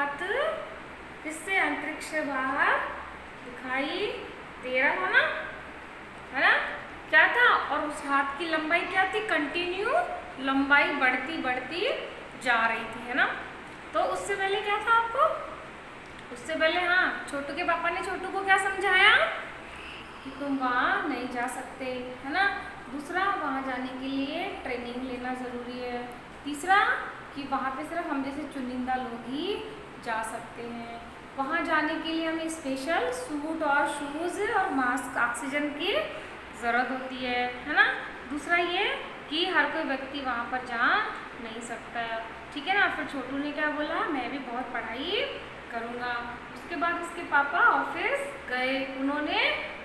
हाथ किससे अंतरिक्ष से बाहर दिखाई दे रहा था ना, है ना, क्या था, और उस हाथ की लंबाई क्या थी, कंटिन्यू लंबाई बढ़ती बढ़ती जा रही थी, है ना। तो उससे पहले क्या था आपको, उससे पहले हाँ छोटू के पापा ने छोटू को क्या समझाया कि तुम वहाँ नहीं जा सकते, है ना। दूसरा, वहाँ जाने के लिए ट्रेनिंग लेना ज़रूरी है। तीसरा, कि वहाँ पे सिर्फ हम जैसे चुनिंदा लोग ही जा सकते हैं। वहाँ जाने के लिए हमें स्पेशल सूट और शूज़ और मास्क, ऑक्सीजन की ज़रूरत होती है ना। दूसरा ये कि हर कोई व्यक्ति वहाँ पर जा नहीं सकता है, ठीक है ना। फिर छोटू ने क्या बोला, मैं भी बहुत पढ़ाई करूँगा। उसके बाद उसके पापा ऑफिस गए, उन्होंने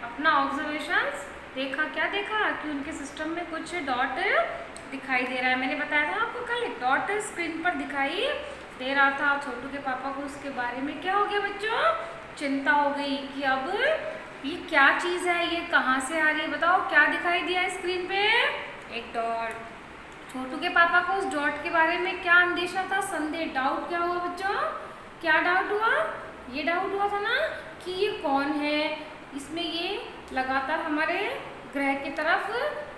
अपना ऑब्जर्वेशंस देखा। क्या देखा कि उनके सिस्टम में कुछ डॉट दिखाई दे रहा है। मैंने बताया था आपको कल, एक डॉट स्क्रीन पर दिखाई दे रहा था। छोटू के पापा को उसके बारे में क्या हो गया बच्चों, चिंता हो गई कि अब ये क्या चीज़ है, ये कहाँ से आ रही है, बताओ क्या दिखाई दिया स्क्रीन पे, एक डॉट। छोटू के पापा को उस डॉट के बारे में क्या अंदेशा था, संदेह, डाउट। क्या हुआ बच्चों, क्या डाउट हुआ, ये डाउट हुआ था ना कि ये कौन है, इसमें ये लगातार हमारे ग्रह की तरफ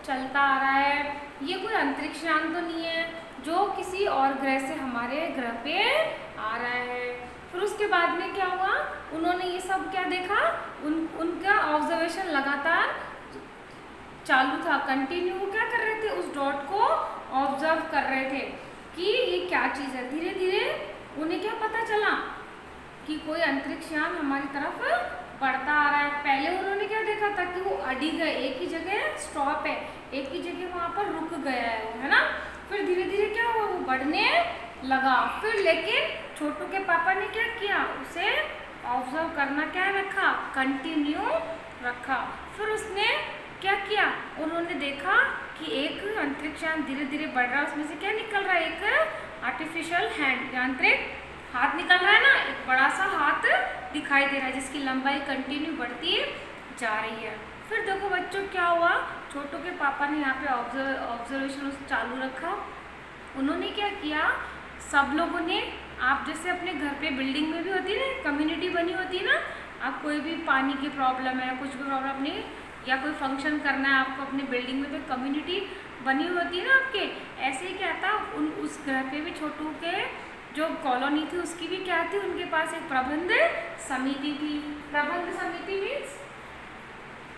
चलता आ रहा है, ये कोई अंतरिक्ष यान तो नहीं है जो किसी और ग्रह से हमारे ग्रह पे आ रहा है। फिर उसके बाद में क्या हुआ, उन्होंने ये सब क्या देखा, उनका ऑब्जर्वेशन लगातार चालू था, कंटिन्यू क्या कर रहे थे, उस डॉट को ऑब्जर्व कर रहे थे कि ये क्या चीज़ है। धीरे धीरे उन्हें क्या पता चला कि कोई अंतरिक्ष यान हमारी तरफ बढ़ता आ रहा है। पहले उन्होंने क्या देखा था कि वो अड़ी गए, एक ही जगह स्टॉप है, एक ही जगह वहाँ पर रुक गया है वो, है ना। फिर धीरे धीरे क्या हुआ, वो बढ़ने लगा। फिर लेकिन छोटू के पापा ने क्या किया, उसे ऑब्जर्व करना क्या रखा, कंटिन्यू रखा। फिर उसने क्या किया, उन्होंने देखा कि एक अंतरिक्ष यान धीरे धीरे बढ़ रहा है, उसमें से क्या निकल रहा है, एक आर्टिफिशियल हैंड, यांत्रिक हाथ निकल रहा है ना, एक बड़ा सा हाथ दिखाई दे रहा है जिसकी लंबाई कंटिन्यू बढ़ती जा रही है। फिर देखो बच्चों क्या हुआ, छोटू के पापा ने यहाँ पे ऑब्जर्वेशन चालू रखा। उन्होंने क्या किया, सब लोगों ने, आप जैसे अपने घर पे बिल्डिंग में भी होती है ना, कम्युनिटी बनी होती है ना, आप कोई भी पानी की प्रॉब्लम है, कुछ भी प्रॉब्लम अपनी, या कोई फंक्शन करना है आपको अपने बिल्डिंग में, तो कम्युनिटी बनी हुई होती है ना आपके, ऐसे ही क्या था, उस घर पे भी छोटू के जो कॉलोनी थी उसकी भी क्या थी, उनके पास एक प्रबंध समिति थी। प्रबंध समिति मीन्स,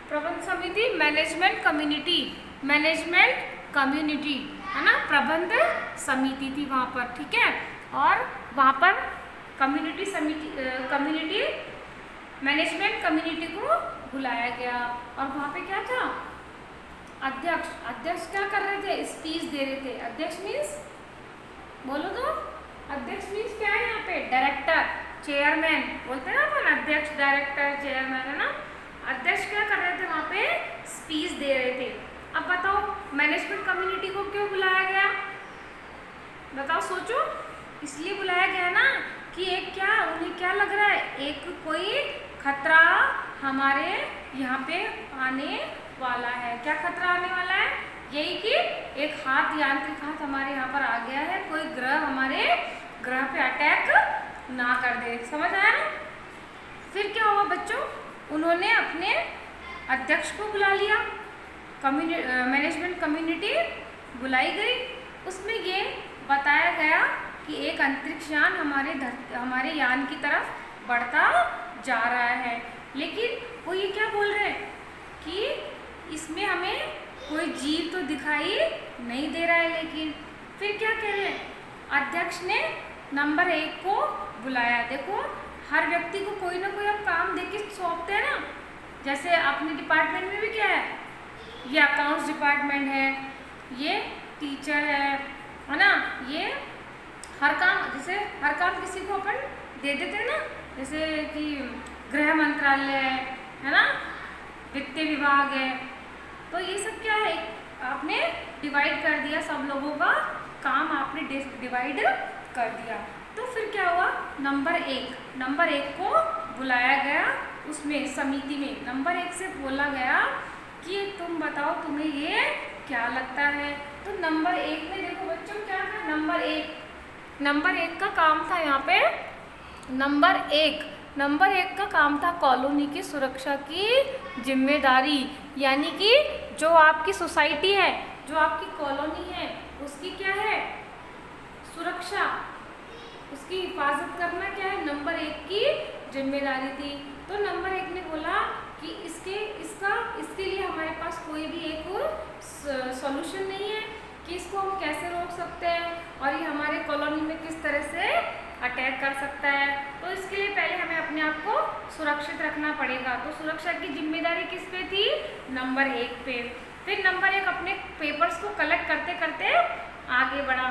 प्रबंध समिति मैनेजमेंट कम्युनिटी, मैनेजमेंट कम्युनिटी, है ना, प्रबंध समिति थी वहाँ पर, ठीक है। और वहाँ पर कम्युनिटी समिति, कम्युनिटी मैनेजमेंट कम्युनिटी को बुलाया गया और वहाँ पे क्या था, अध्यक्ष, अध्यक्ष क्या कर रहे थे, स्पीच दे रहे थे। अध्यक्ष मीन्स, बोलो तो, अध्यक्ष मीन्स क्या है यहाँ पे, डायरेक्टर, चेयरमैन बोलते हैं ना अपन, अध्यक्ष, डायरेक्टर, चेयरमैन, है ना। अध्यक्ष क्या कर रहे थे वहाँ पे, स्पीच दे रहे थे। अब बताओ मैनेजमेंट कम्युनिटी को क्यों बुलाया गया, बताओ, सोचो। इसलिए बुलाया गया ना कि एक क्या, उन्हें क्या लग रहा है, एक कोई खतरा हमारे यहाँ पे आने वाला है। क्या खतरा आने वाला है, यही कि एक हाथ, यांत्रिक हाथ हमारे यहाँ पर आ गया है, कोई ग्रह हमारे ग्रह पे अटैक ना कर दे, समझ आया ना। फिर क्या हुआ बच्चों, उन्होंने अपने अध्यक्ष को बुला लिया, मैनेजमेंट कम्युनिटी बुलाई गई। उसमें ये बताया गया कि एक अंतरिक्ष यान हमारे यान की तरफ बढ़ता जा रहा है, लेकिन वो ये क्या बोल रहे हैं कि इसमें हमें कोई जीव तो दिखाई नहीं दे रहा है। लेकिन फिर क्या कह रहे हैं, अध्यक्ष ने नंबर 1 को बुलाया। देखो हर व्यक्ति को कोई ना कोई अब काम देके सौंपते हैं ना, जैसे अपने डिपार्टमेंट में भी क्या है, ये अकाउंट्स डिपार्टमेंट है, ये टीचर है ना, ये हर काम, जैसे हर काम किसी को अपन दे देते हैं ना, जैसे कि गृह मंत्रालय है ना, वित्त विभाग है, तो ये सब क्या है, आपने डिवाइड कर दिया, सब लोगों का काम आपने डिवाइड कर दिया। तो फिर क्या हुआ, नंबर 1 को बुलाया गया, उसमें समिति में नंबर 1 से बोला गया कि तुम बताओ तुम्हें ये क्या लगता है। तो नंबर 1 में देखो बच्चों क्या था, नंबर 1 का काम था यहाँ पे नंबर एक का काम था कॉलोनी की सुरक्षा की जिम्मेदारी, यानी कि जो आपकी सोसाइटी है, जो आपकी कॉलोनी है, उसकी क्या है, सुरक्षा, उसकी हिफाजत करना क्या है, नंबर एक की जिम्मेदारी थी। तो नंबर एक ने बोला कि इसके लिए हमारे पास कोई भी एक सॉल्यूशन नहीं है कि इसको हम कैसे रोक सकते हैं और ये हमारे कॉलोनी में किस तरह से अटैक कर सकता है। तो इसके लिए पहले हमें अपने आप को सुरक्षित रखना पड़ेगा। तो सुरक्षा की जिम्मेदारी किस पे थी, नंबर एक पे। फिर नंबर एक अपने पेपर्स को कलेक्ट करते करते आगे बढ़ा।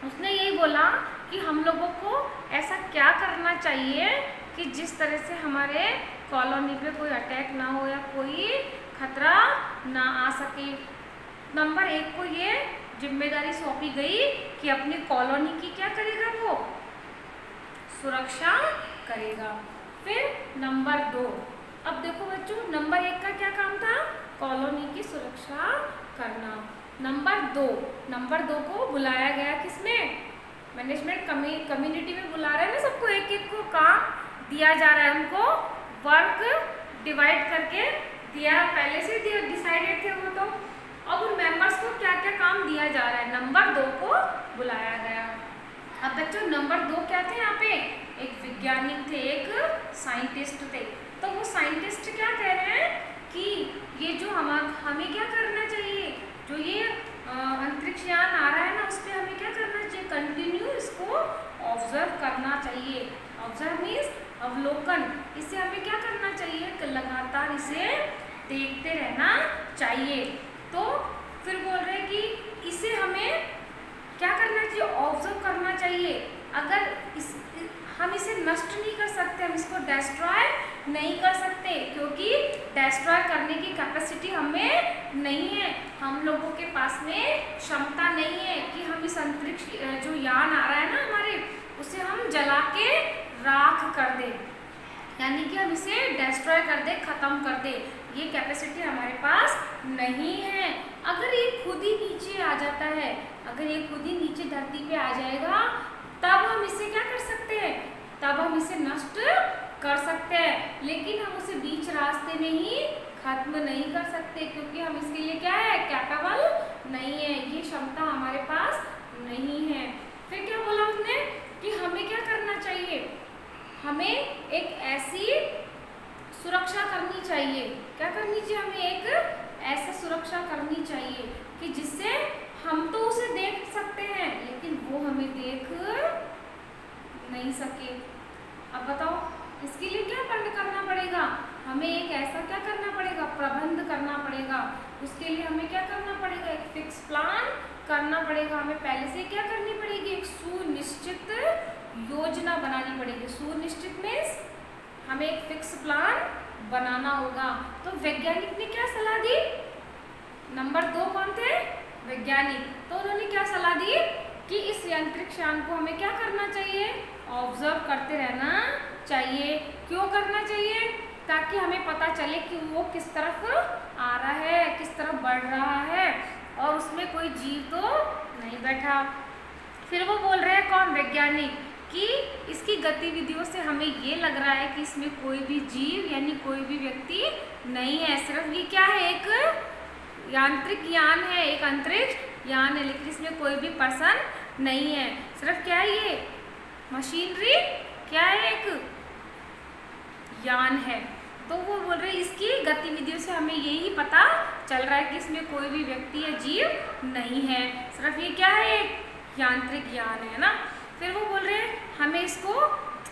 उसने यही बोला कि हम लोगों को ऐसा क्या करना चाहिए कि जिस तरह से हमारे कॉलोनी पे कोई अटैक ना हो या कोई खतरा ना आ सके। नंबर एक को ये जिम्मेदारी सौंपी गई कि अपनी कॉलोनी की क्या करेगा, वो सुरक्षा करेगा। फिर नंबर 2, अब देखो बच्चों, नंबर एक का क्या काम था, कॉलोनी की सुरक्षा करना। नंबर दो को बुलाया गया किसने, मैनेजमेंट कम्युनिटी में बुला रहे हैं ना सबको, एक एक को काम दिया जा रहा है, उनको वर्क डिवाइड करके दिया, पहले से डिसाइडेड थे वो। तो अब उन मेंबर्स को क्या क्या काम दिया जा रहा है, नंबर 2 को बुलाया गया। अब बच्चों नंबर 2 क्या थे यहाँ पे, एक वैज्ञानिक थे, एक साइंटिस्ट थे। तो वो साइंटिस्ट क्या कह रहे हैं कि ये जो हमें क्या करना चाहिए, जो ये अंतरिक्ष यान आ रहा है ना, उस पर हमें क्या करना चाहिए, कंटिन्यू इसको ऑब्जर्व करना चाहिए। ऑब्जर्व मीन्स अवलोकन, इसे हमें क्या करना चाहिए, लगातार इसे देखते रहना चाहिए। तो फिर बोल रहे हैं कि इसे हमें क्या करना चाहिए, ऑब्जर्व करना चाहिए। अगर हम इसे नष्ट नहीं कर सकते, हम इसको डिस्ट्रॉय नहीं कर सकते, क्योंकि डिस्ट्रॉय करने की कैपेसिटी हमें नहीं है, हम लोगों के पास में क्षमता नहीं है कि हम इस अंतरिक्ष जो यान आ रहा है ना हमारे, उसे हम जला के राख कर दें, यानी कि हम इसे डिस्ट्रॉय कर दें, खत्म कर दें, ये कैपेसिटी हमारे पास नहीं है। अगर ये खुद ही नीचे आ जाता है, अगर ये खुद ही नीचे धरती पे आ जाएगा, तब हम इसे क्या कर सकते हैं, तब हम इसे नष्ट कर सकते हैं, लेकिन हम उसे बीच रास्ते में ही खत्म नहीं कर सकते, क्योंकि हम इसके लिए क्या है, कैपेबल नहीं है, ये क्षमता हमारे पास नहीं है। फिर क्या बोला उसने कि हमें क्या करना चाहिए, हमें एक ऐसी सुरक्षा करनी चाहिए, क्या करनी चाहिए, हमें एक ऐसा सुरक्षा करनी चाहिए कि जिससे हम तो उसे देख सकते हैं, लेकिन वो हमें देख नहीं सके। अब बताओ इसके लिए क्या करना पड़ेगा, हमें एक ऐसा क्या करना पड़ेगा, प्रबंध करना पड़ेगा। उसके लिए हमें क्या करना पड़ेगा, एक फिक्स प्लान करना पड़ेगा। हमें पहले से क्या करनी पड़ेगी, एक सुनिश्चित योजना बनानी पड़ेगी। सुनिश्चित मीन्स हमें एक फिक्स प्लान बनाना होगा। तो वैज्ञानिक ने क्या सलाह दी, नंबर 2 कौन थे, वैज्ञानिक। तो उन्होंने क्या सलाह दी कि इस अंतरिक्ष यान को हमें क्या करना चाहिए, ऑब्जर्व करते रहना चाहिए। क्यों करना चाहिए, ताकि हमें पता चले कि वो किस तरफ आ रहा है, किस तरफ बढ़ रहा है और उसमें कोई जीव तो नहीं बैठा। फिर वो बोल रहे हैं कौन, वैज्ञानिक, कि इसकी गतिविधियों से हमें ये लग रहा है कि इसमें कोई भी जीव यानी कोई भी व्यक्ति नहीं है, सिर्फ ये क्या है, एक यांत्रिक यान है, एक अंतरिक्ष यान है, लेकिन इसमें कोई भी पर्सन नहीं है, सिर्फ क्या है, ये मशीनरी क्या है, एक यान है। तो वो बोल रहे हैं इसकी गतिविधियों से हमें यही पता चल रहा है कि इसमें कोई भी व्यक्ति या जीव नहीं है, सिर्फ ये क्या है, एक यांत्रिक यान है ना। फिर वो बोल रहे हैं हमें इसको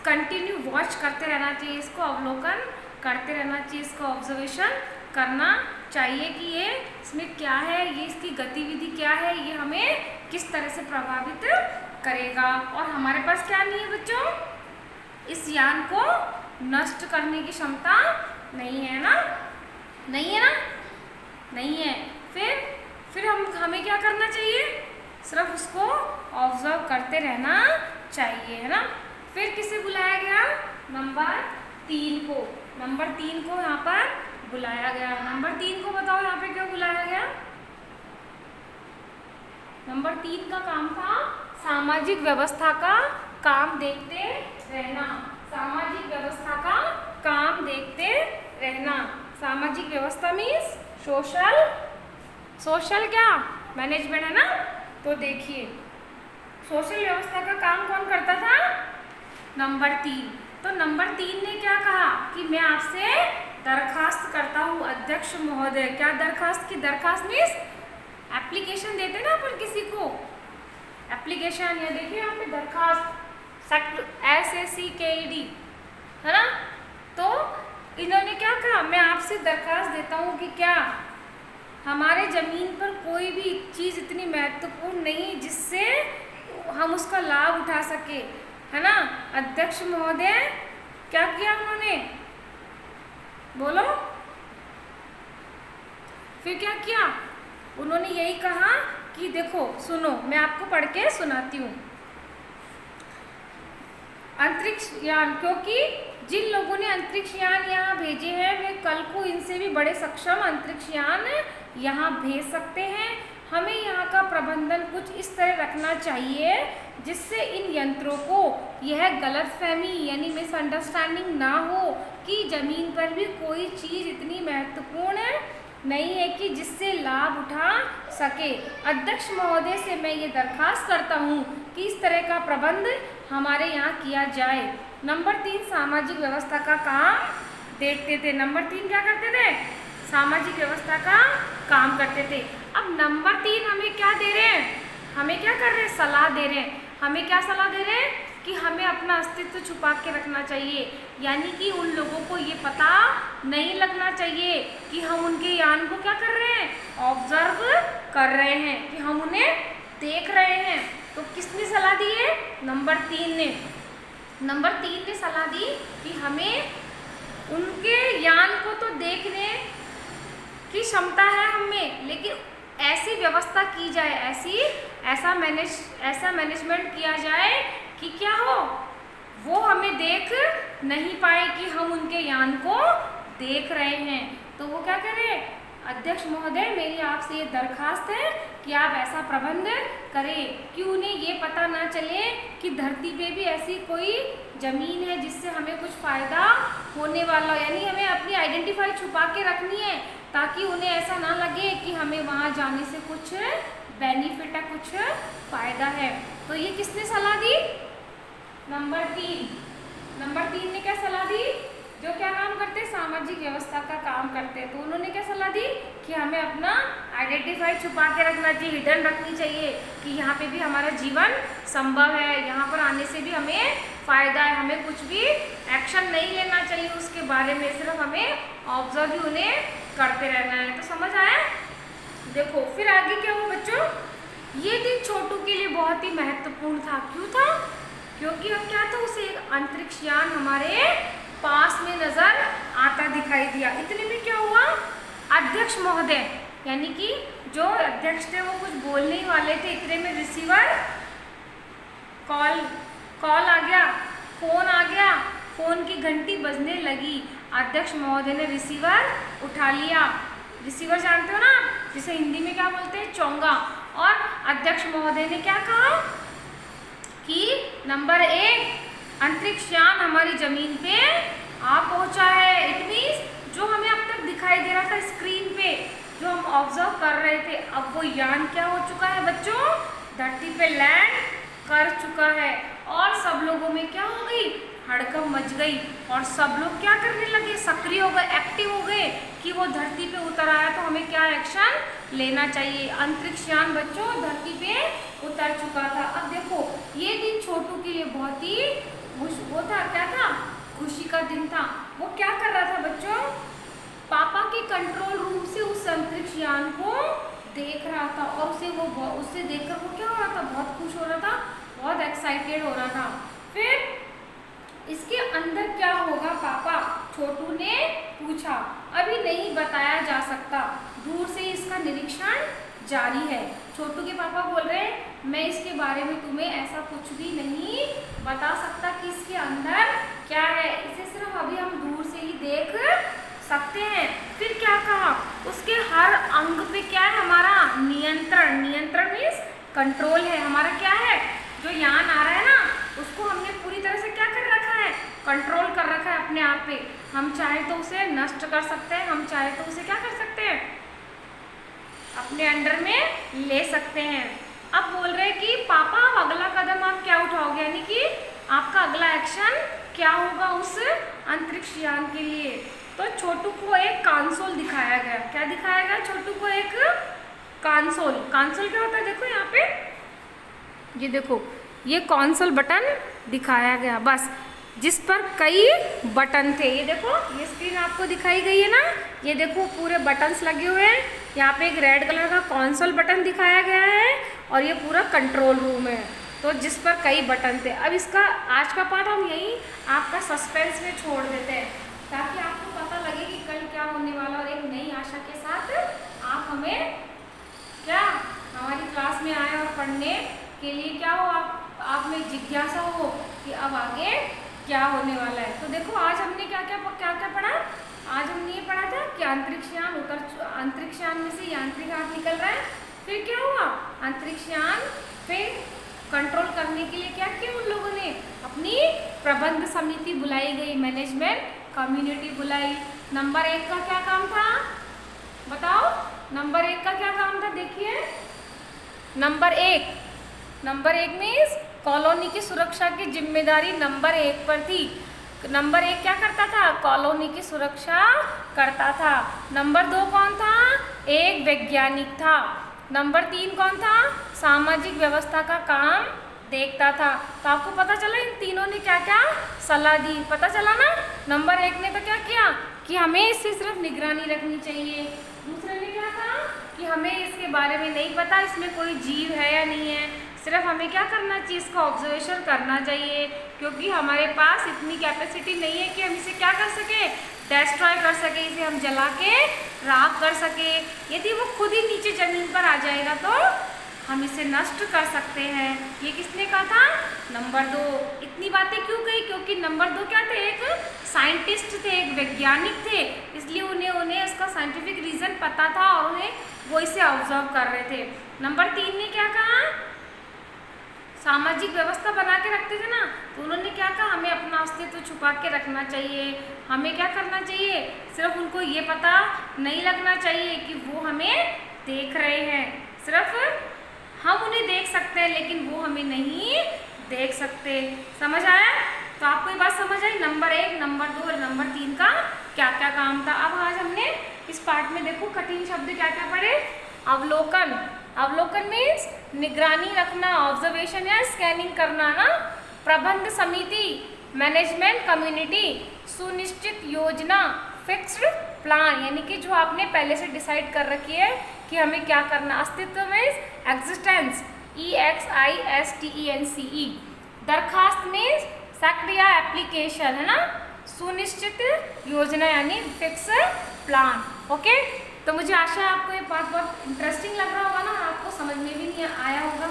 कंटिन्यू वॉच करते रहना चाहिए, इसको अवलोकन करते रहना चाहिए, इसको ऑब्जर्वेशन करना चाहिए कि ये इसमें क्या है, ये इसकी गतिविधि क्या है, ये हमें किस तरह से प्रभावित करेगा। और हमारे पास क्या नहीं है बच्चों, इस यान को नष्ट करने की क्षमता नहीं है ना, नहीं है ना, नहीं है। फिर हमें क्या करना चाहिए, सिर्फ उसको ऑब्जर्व करते रहना चाहिए, है ना। फिर किसे बुलाया गया, नंबर 3 को, नंबर 3 को यहाँ पर बुलाया गया। नंबर 3 को बताओ यहाँ पे क्यों बुलाया गया। नंबर 3 का काम था सामाजिक व्यवस्था का काम देखते रहना। सामाजिक व्यवस्था का काम देखते रहना। सामाजिक व्यवस्था मीन्स सोशल क्या मैनेजमेंट है ना। तो देखिए सोशल व्यवस्था का काम कौन करता था? नंबर 3। तो नंबर 3 ने क्या कहा कि मैं आपसे दरखास्त करता हूँ अध्यक्ष महोदय। क्या दरखास्त की? दरखास्त मीन्स एप्लीकेशन देते ना अपन किसी को, एप्लीकेशन। या देखिए यहाँ पे दरखास्त SACKED है ना। तो इन्होंने क्या कहा? मैं आपसे दरखास्त देता हूँ कि क्या हमारे ज़मीन पर कोई भी चीज़ इतनी महत्वपूर्ण नहीं जिससे हम उसका लाभ उठा सके, है ना। अध्यक्ष महोदय क्या किया उन्होंने? बोलो फिर क्या किया? उन्होंने यही कहा कि देखो सुनो, मैं आपको पढ़ के सुनाती हूँ। अंतरिक्ष यान, क्योंकि जिन लोगों ने अंतरिक्ष यान यहाँ भेजे हैं वे कल को इनसे भी बड़े सक्षम अंतरिक्ष यान यहाँ भेज सकते हैं। हमें यहाँ का प्रबंधन कुछ इस तरह रखना चाहिए जिससे इन यंत्रों को यह गलतफहमी यानी मिसअंडरस्टैंडिंग ना हो कि ज़मीन पर भी कोई चीज़ इतनी महत्वपूर्ण नहीं है कि जिससे लाभ उठा सके। अध्यक्ष महोदय से मैं ये दरखास्त करता हूँ कि इस तरह का प्रबंध हमारे यहाँ किया जाए। नंबर 3 सामाजिक व्यवस्था का काम देखते थे। नंबर 3 क्या करते थे? सामाजिक व्यवस्था का काम करते थे। अब नंबर 3 हमें क्या दे रहे हैं? हमें क्या कर रहे हैं? सलाह दे रहे हैं। हमें क्या सलाह दे रहे हैं? कि हमें अपना अस्तित्व छुपा के रखना चाहिए, यानी कि उन लोगों को ये पता नहीं लगना चाहिए कि हम उनके यान को क्या कर रहे हैं? ऑब्जर्व कर रहे हैं, कि हम उन्हें देख रहे हैं। तो किसने सलाह दी है? नंबर 3 ने। नंबर 3 ने सलाह दी कि हमें उनके यान को तो देखने की क्षमता है हमें, लेकिन ऐसी व्यवस्था की जाए, ऐसा मैनेजमेंट किया जाए कि क्या हो, वो हमें देख नहीं पाए कि हम उनके यान को देख रहे हैं। तो वो क्या करें? अध्यक्ष महोदय मेरी आपसे ये दरखास्त है कि आप ऐसा प्रबंध करें कि उन्हें ये पता ना चले कि धरती पे भी ऐसी कोई ज़मीन है जिससे हमें कुछ फ़ायदा होने वाला, यानी हमें अपनी आइडेंटिफाई छुपा के रखनी है ताकि उन्हें ऐसा ना लगे कि हमें वहाँ जाने से कुछ बेनिफिट है, कुछ फ़ायदा है। तो ये किसने सलाह दी? नंबर 3। नंबर 3 ने क्या सलाह दी? जो क्या काम करते? सामाजिक व्यवस्था का काम करते हैं। तो उन्होंने क्या सलाह दी? कि हमें अपना आइडेंटिफाई छुपा के रखना चाहिए, हिडन रखनी चाहिए कि यहाँ पे भी हमारा जीवन संभव है, यहाँ पर आने से भी हमें फ़ायदा है, हमें कुछ भी एक्शन नहीं लेना चाहिए उसके बारे में, सिर्फ हमें ऑब्जर्व ही उन्हें करते रहना है। तो समझ आया? देखो फिर आगे क्या हुआ बच्चों? ये दिन छोटू के लिए बहुत ही महत्वपूर्ण था। क्यों था? क्योंकि अब क्या था, उसे एक अंतरिक्ष यान हमारे पास में नजर आता दिखाई दिया। इतने में क्या हुआ? अध्यक्ष महोदय यानी कि जो अध्यक्ष थे वो कुछ बोलने ही वाले थे, इतने में रिसीवर कॉल आ गया, फोन आ गया, फोन की घंटी बजने लगी। अध्यक्ष महोदय ने रिसीवर उठा लिया। रिसीवर जानते हो ना, जिसे हिंदी में क्या बोलते हैं? चोंगा। और अध्यक्ष महोदय ने क्या कहा कि नंबर 1 अंतरिक्ष यान हमारी जमीन पे आ पहुंचा है। इट मीन्स जो हमें अब तक दिखाई दे रहा था स्क्रीन पे, जो हम ऑब्जर्व कर रहे थे, अब वो यान क्या हो चुका है बच्चों? धरती पे लैंड कर चुका है। और सब लोगों में क्या हो गई? हड़कंप मच गई और सब लोग क्या करने लगे? सक्रिय हो गए, एक्टिव हो गए कि वो धरती पे उतर आया तो हमें क्या एक्शन लेना चाहिए। अंतरिक्ष यान बच्चों धरती पे उतर चुका था। अब देखो ये दिन छोटू के लिए बहुत ही वो था, क्या था? खुशी का दिन था। वो क्या कर रहा था बच्चों? पापा के कंट्रोल रूम से उस अंतरिक्ष यान को देख रहा था और उससे देखकर वो क्या हो रहा था? बहुत खुश हो रहा था, बहुत एक्साइटेड हो रहा था। फिर इसके अंदर क्या होगा पापा? छोटू ने पूछा। अभी नहीं बताया जा सकता, दूर से इसका निरीक्षण जारी है। छोटू के पापा बोल रहे हैं मैं इसके बारे में तुम्हें ऐसा कुछ भी नहीं बता सकता कि इसके अंदर क्या है, इसे सिर्फ अभी हम दूर से ही देख सकते हैं। फिर क्या कहा? उसके हर अंग पे क्या है? हमारा नियंत्रण। नियंत्रण मीन्स कंट्रोल है हमारा। क्या है? जो यान आ रहा है ना, उसको हमने पूरी तरह से क्या कर रखा कंट्रोल कर रखा है अपने आप पे। हम चाहे तो उसे नष्ट कर सकते हैं, हम चाहे तो उसे क्या कर सकते हैं, अपने अंडर में ले सकते हैं। अब बोल रहे हैं कि पापा अब अगला कदम आप क्या उठाओगे, यानी कि आपका अगला एक्शन क्या होगा उस अंतरिक्ष यान के लिए। तो छोटू को एक कंसोल दिखाया गया। क्या दिखाया गया छोटू को, एक कंसोल। कंसोल क्या होता है, देखो यहाँ पे, ये देखो, ये कंसोल बटन दिखाया गया बस, जिस पर कई बटन थे। ये देखो, ये स्क्रीन आपको दिखाई गई है ना, ये देखो पूरे बटन्स लगे हुए हैं। यहाँ पे एक रेड कलर का कंसोल बटन दिखाया गया है और ये पूरा कंट्रोल रूम है, तो जिस पर कई बटन थे। अब इसका आज का पार्ट हम यही आपका सस्पेंस में छोड़ देते हैं, ताकि आपको पता लगे कि कल क्या होने वाला, और एक नई आशा के साथ आप हमें क्या हमारी क्लास में आए और पढ़ने के लिए क्या हो, आप में जिज्ञासा हो कि अब आगे क्या होने वाला है। तो देखो आज हमने क्या क्या पढ़ा। आज हमने ये पढ़ा था कि अंतरिक्ष यान में से यांत्रिक हाथ निकल रहा है। फिर क्या हुआ, अंतरिक्ष यान पे कंट्रोल करने के लिए क्या किया उन लोगों ने, अपनी प्रबंध समिति बुलाई गई, मैनेजमेंट कम्युनिटी बुलाई। नंबर 1 का क्या काम था बताओ, नंबर 1 का क्या काम था, देखिए नंबर एक मीन्स कॉलोनी की सुरक्षा की जिम्मेदारी नंबर 1 पर थी। नंबर 1 क्या करता था, कॉलोनी की सुरक्षा करता था। नंबर 2 कौन था, एक वैज्ञानिक था। नंबर 3 कौन था, सामाजिक व्यवस्था का काम देखता था। तो आपको पता चला इन तीनों ने क्या क्या सलाह दी, पता चला ना। नंबर 1 ने तो क्या किया कि हमें इससे सिर्फ निगरानी रखनी चाहिए। दूसरे ने क्या कहा कि हमें इसके बारे में नहीं पता इसमें कोई जीव है या नहीं है, सिर्फ हमें क्या करना चाहिए, इसका ऑब्जर्वेशन करना चाहिए, क्योंकि हमारे पास इतनी कैपेसिटी नहीं है कि हम इसे क्या कर सके, डिस्ट्रॉय कर सके, इसे हम जला के राख कर सके। यदि वो खुद ही नीचे ज़मीन पर आ जाएगा तो हम इसे नष्ट कर सकते हैं। ये किसने कहा था, नंबर 2। इतनी बातें क्यों कही, क्योंकि नंबर 2 क्या थे, एक साइंटिस्ट थे, एक वैज्ञानिक थे, इसलिए उन्हें उसका साइंटिफिक रीज़न पता था और उन्हें वो इसे ऑब्जर्व कर रहे थे। नंबर 3 ने क्या कहा, सामाजिक व्यवस्था बना के रखते थे ना, तो उन्होंने क्या कहा, हमें अपना अस्तित्व छुपा के रखना चाहिए। हमें क्या करना चाहिए, सिर्फ उनको ये पता नहीं लगना चाहिए कि वो हमें देख रहे हैं, सिर्फ हम उन्हें देख सकते हैं लेकिन वो हमें नहीं देख सकते। समझ आया, तो आपको ये बात समझ आई, नंबर 1, नंबर 2 और नंबर 3 का क्या क्या काम था। अब आज हमने इस पार्ट में देखो कठिन शब्द क्या क्या पढ़े। अवलोकन मीन्स निगरानी रखना, ऑब्जर्वेशन या स्कैनिंग करना ना। प्रबंध समिति, मैनेजमेंट कम्युनिटी, सुनिश्चित योजना, फिक्स्ड प्लान, यानी कि जो आपने पहले से डिसाइड कर रखी है कि हमें क्या करना। अस्तित्व मीन्स एग्जिस्टेंस, EXISTENCE। दरखास्त मीन्स सक्रिय एप्लीकेशन, है ना। सुनिश्चित योजना यानी फिक्स प्लान। ओके, तो मुझे आशा है आपको ये पार्ट बहुत इंटरेस्टिंग लग रहा होगा ना, आपको समझ में भी नहीं आया होगा।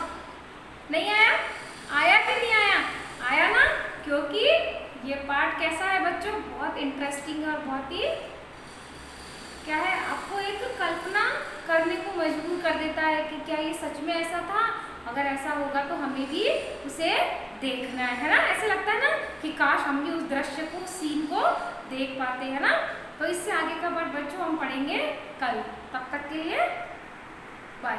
नहीं आया, आया कि नहीं आया, आया ना, क्योंकि ये पार्ट कैसा है बच्चों, बहुत इंटरेस्टिंग है और बहुत ही क्या है, आपको एक कल्पना करने को मजबूर कर देता है कि क्या ये सच में ऐसा था, अगर ऐसा होगा तो हमें भी उसे देखना है ना। ऐसा लगता है ना कि काश हम भी उस दृश्य को, सीन को देख पाते हैं ना। तो इससे आगे का पार्ट बच्चों हम पढ़ेंगे कल, तब तक के लिए बाय।